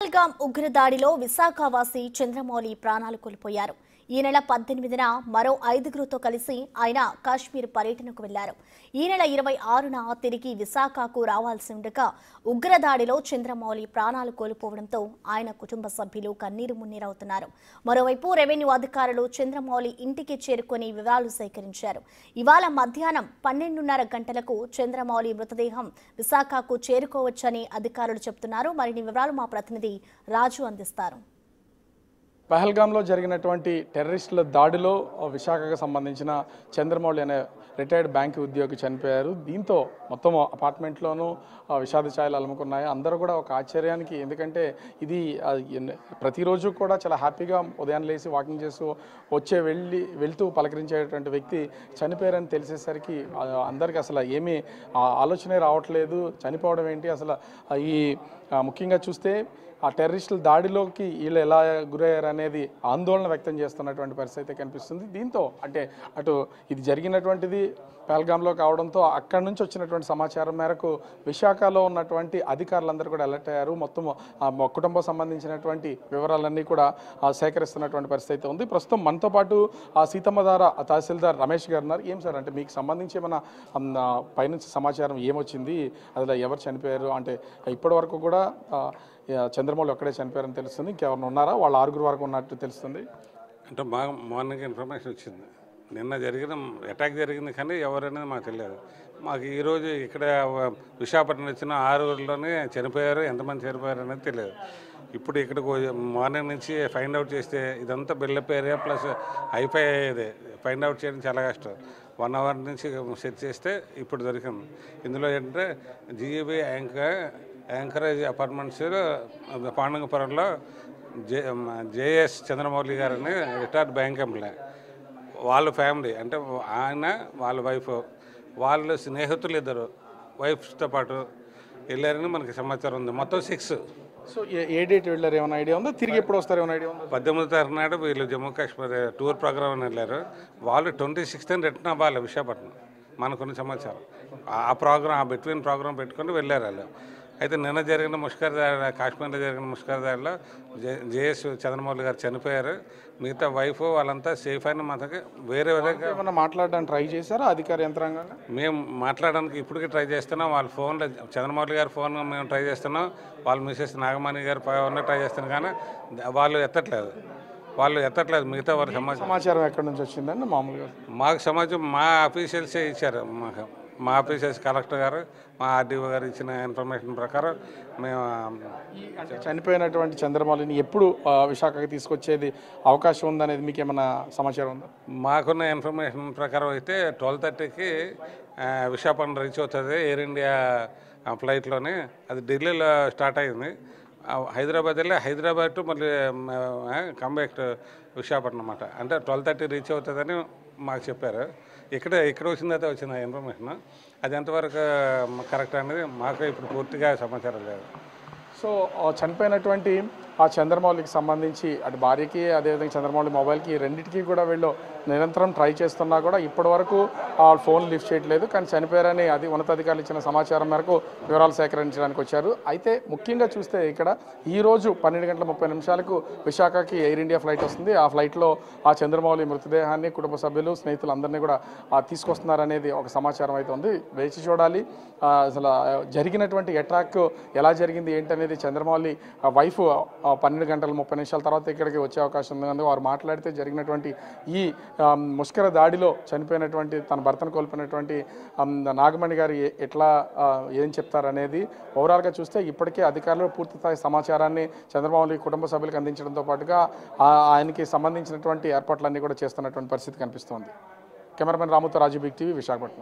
పహల్గామ్ ఉగ్రదాడిలో విశాఖవాసి చంద్రమౌళి ప్రాణాలు కోల్పోయారు. ఈ నెల 18న మరో 5గురితో కలిసి ఆయన కాశ్మీర్ పర్యటనకు వెళ్లారు. ఈ నెల 26న తిరిగి విశాఖకు రావాల్సి ఉండగా ఉగ్రదాడిలో చంద్రమౌళి ప్రాణాలు కోల్పోవడంతో ఆయన కుటుంబ సభ్యులు కన్నీరు మున్నీరవుతున్నారు. మరోవైపు రెవెన్యూ అధికారులు చంద్రమౌళి ఇంటికి చేరుకుని వివరాలు సేకరించారు. ఇవాళ మధ్యాహ్నం 12:30 గంటలకు చంద్రమౌళి మృతదేహం విశాఖకు చేరుకోవచ్చని అధికారులు చెబుతున్నారు. మరిన్ని వివరాలు మా ప్రతినిధి రాజు అందిస్తారు. పహల్గామ్లో జరిగినటువంటి టెర్రరిస్టుల దాడిలో విశాఖకు సంబంధించిన చంద్రమౌళి అనే రిటైర్డ్ బ్యాంక్ ఉద్యోగి చనిపోయారు. దీంతో మొత్తం అపార్ట్మెంట్లోనూ విషాద ఛాయలు అలుముకున్నాయి. అందరూ కూడా ఒక ఆశ్చర్యానికి, ఎందుకంటే ఇది ప్రతిరోజు కూడా చాలా హ్యాపీగా ఉదయం లేచి వాకింగ్ చేస్తూ వెళ్తూ పలకరించేటువంటి వ్యక్తి చనిపోయారని తెలిసేసరికి అందరికీ అసలు ఏమీ ఆలోచనే రావట్లేదు. చనిపోవడం ఏంటి అసలు, ఈ ముఖ్యంగా చూస్తే ఆ టెర్రరిస్టుల దాడిలోకి వీళ్ళు ఎలా గురయ్యారు అనేది ఆందోళన వ్యక్తం చేస్తున్నటువంటి పరిస్థితి అయితే కనిపిస్తుంది. దీంతో అంటే అటు ఇది జరిగినటువంటిది పహల్గామ్లో కావడంతో అక్కడి నుంచి వచ్చినటువంటి సమాచారం మేరకు విశాఖలో ఉన్నటువంటి అధికారులందరూ కూడా అలర్ట్ అయ్యారు. మొత్తం కుటుంబం సంబంధించినటువంటి వివరాలన్నీ కూడా సేకరిస్తున్నటువంటి పరిస్థితి అయితే ఉంది. ప్రస్తుతం మనతో పాటు సీతమ్మధార తహసీల్దార్ రమేష్ గారు ఉన్నారు. ఏం సార్, అంటే మీకు సంబంధించి ఏమైనా పైనుంచి సమాచారం ఏమొచ్చింది, అసలు ఎవరు చనిపోయారు? అంటే ఇప్పటి వరకు కూడా చంద్రమౌళి ఒక్కడే చనిపోయారని తెలుస్తుంది, ఇంకెవరైనా ఉన్నారా? వాళ్ళ 6 వరకు ఉన్నట్టు తెలుస్తుంది. అంటే బాగా మార్నింగ్ ఇన్ఫర్మేషన్ వచ్చింది. నిన్న జరిగిన అటాక్ జరిగింది కానీ ఎవరనేది మాకు తెలియదు. మాకు ఈరోజు ఇక్కడ విశాఖపట్నం వచ్చిన 6 చనిపోయారు. ఎంతమంది చనిపోయారు అనేది తెలియదు. ఇప్పుడు ఇక్కడికి మార్నింగ్ నుంచి ఫైండ్ అవుట్ చేస్తే ఇదంతా బిల్డప్ ఏరియా ప్లస్ అయిపోయేది. ఫైండ్ అవుట్ చేయడం చాలా కష్టం. 1 అవర్ నుంచి సెర్చ్ చేస్తే ఇప్పుడు దొరికింది. ఇందులో ఏంటంటే జీఈబీ యాంకరేజ్ అపార్ట్మెంట్స్ పాండంగపురంలో జేఎస్ చంద్రమౌళి గారని రిటైర్డ్ బ్యాంక్ ఎంప్లాయ్, వాళ్ళ ఫ్యామిలీ అంటే ఆయన వాళ్ళ వైఫ్, వాళ్ళ స్నేహితులు 2 వైఫ్స్తో పాటు వెళ్ళారని మనకి సమాచారం ఉంది. మొత్తం 6. సో ఏ డేట్ వెళ్ళారు ఏమైనా ఐడియా ఉందా? తిరిగి ఎప్పుడు వస్తారు ఏమైనా ఐడియా ఉందా? 18వ తారీఖు నాడు వీళ్ళు జమ్మూ కాశ్మీర్ టూర్ ప్రోగ్రామ్ అని వెళ్ళారు. వాళ్ళు 26th రిటర్న్ అవ్వాలి విశాఖపట్నం, మనకున్న సమాచారం. ఆ బిట్వీన్ ప్రోగ్రామ్ పెట్టుకొని వెళ్ళారు వాళ్ళు. అయితే నిన్న జరిగిన ముష్కర్ దాడి, కాశ్మీర్లో జరిగిన ముష్కర్ దాడిలో జేఎస్ చంద్రమౌళి గారు చనిపోయారు. మిగతా వైఫ్ వాళ్ళంతా సేఫ్ అయిన మనకి వేరే ఏమైనా మాట్లాడడానికి ట్రై చేశారా అధికార యంత్రాంగంగా? మేము మాట్లాడడానికి ఇప్పటికీ ట్రై చేస్తున్నాం. వాళ్ళ ఫోన్లో చంద్రమౌళి గారి ఫోన్ మేము ట్రై చేస్తున్నాం. వాళ్ళ మిసెస్ నాగమణి గారి ఫోన్లో ట్రై చేస్తున్నాం కానీ వాళ్ళు ఎత్తట్లేదు. మిగతా వారి సమాచారం ఎక్కడి నుంచి వచ్చిందండి? మామూలుగా మాకు సమాచారం మా ఆఫీషియల్సే ఇచ్చారు. మా ఆఫీసర్స్ కలెక్టర్ గారు, మా ఆర్డీఓ గారు ఇచ్చిన ఇన్ఫర్మేషన్ ప్రకారం మేము చనిపోయినటువంటి చంద్రమౌళిని ఎప్పుడు విశాఖకి తీసుకొచ్చేది అవకాశం ఉందనేది మీకు ఏమైనా సమాచారం ఉందా? మాకున్న ఇన్ఫర్మేషన్ ప్రకారం అయితే 12:30కి విశాఖపట్నం రీచ్ అవుతుంది ఎయిర్ ఇండియా ఫ్లైట్లోనే. అది ఢిల్లీలో స్టార్ట్ అయింది. హైదరాబాద్ వెళ్ళి హైదరాబాద్ టు మళ్ళీ కంబ్యాక్ విశాఖపట్నం అన్నమాట. అంటే 12:30 రీచ్ అవుతుందని మాకు చెప్పారు. ఇక్కడ వచ్చిన తర్వాత వచ్చిన ఇన్ఫర్మేషన్ అది ఎంతవరకు కరెక్ట్ అనేది మాకు ఇప్పుడు పూర్తిగా సమాచారం లేదు. సో చనిపోయినటువంటి ఆ చంద్రమౌళికి సంబంధించి అటు భార్యకి అదేవిధంగా చంద్రమౌళి మొబైల్కి రెండింటికి కూడా వీళ్ళు నిరంతరం ట్రై చేస్తున్నా కూడా ఇప్పటి వరకు ఆ ఫోన్ లిఫ్ట్ చేయట్లేదు. కానీ చనిపోయారని ఉన్నతాధికారులు ఇచ్చిన సమాచారం మేరకు వివరాలు సేకరించడానికి వచ్చారు. అయితే ముఖ్యంగా చూస్తే ఇక్కడ ఈరోజు 12:30 విశాఖకి ఎయిర్ ఇండియా ఫ్లైట్ వస్తుంది. ఆ ఫ్లైట్లో ఆ చంద్రమౌళి మృతదేహాన్ని కుటుంబ సభ్యులు, స్నేహితులు అందరినీ కూడా తీసుకొస్తున్నారనేది ఒక సమాచారం అయితే ఉంది. వేచి చూడాలి అసలు జరిగినటువంటి అటాక్ ఎలా జరిగింది ఏంటనేది. చంద్రమౌళి వైఫ్ 12:30 తర్వాత ఇక్కడికి వచ్చే అవకాశం ఉంది. వారు మాట్లాడితే జరిగినటువంటి ఈ ముష్కర దాడిలో చనిపోయినటువంటి తన భర్తను కోల్పోయినటువంటి నాగమణి గారు ఏం చెప్తారనేది ఓవరాల్గా చూస్తే ఇప్పటికే అధికారులు పూర్తిస్థాయి సమాచారాన్ని చంద్రమౌళి కుటుంబ సభ్యులకు అందించడంతో పాటుగా ఆయనకి సంబంధించినటువంటి ఏర్పాట్లన్నీ కూడా చేస్తున్నటువంటి పరిస్థితి కనిపిస్తోంది. కెమెరామెన్ రాముతో రాజు, బిగ్ టీవీ, విశాఖపట్నం.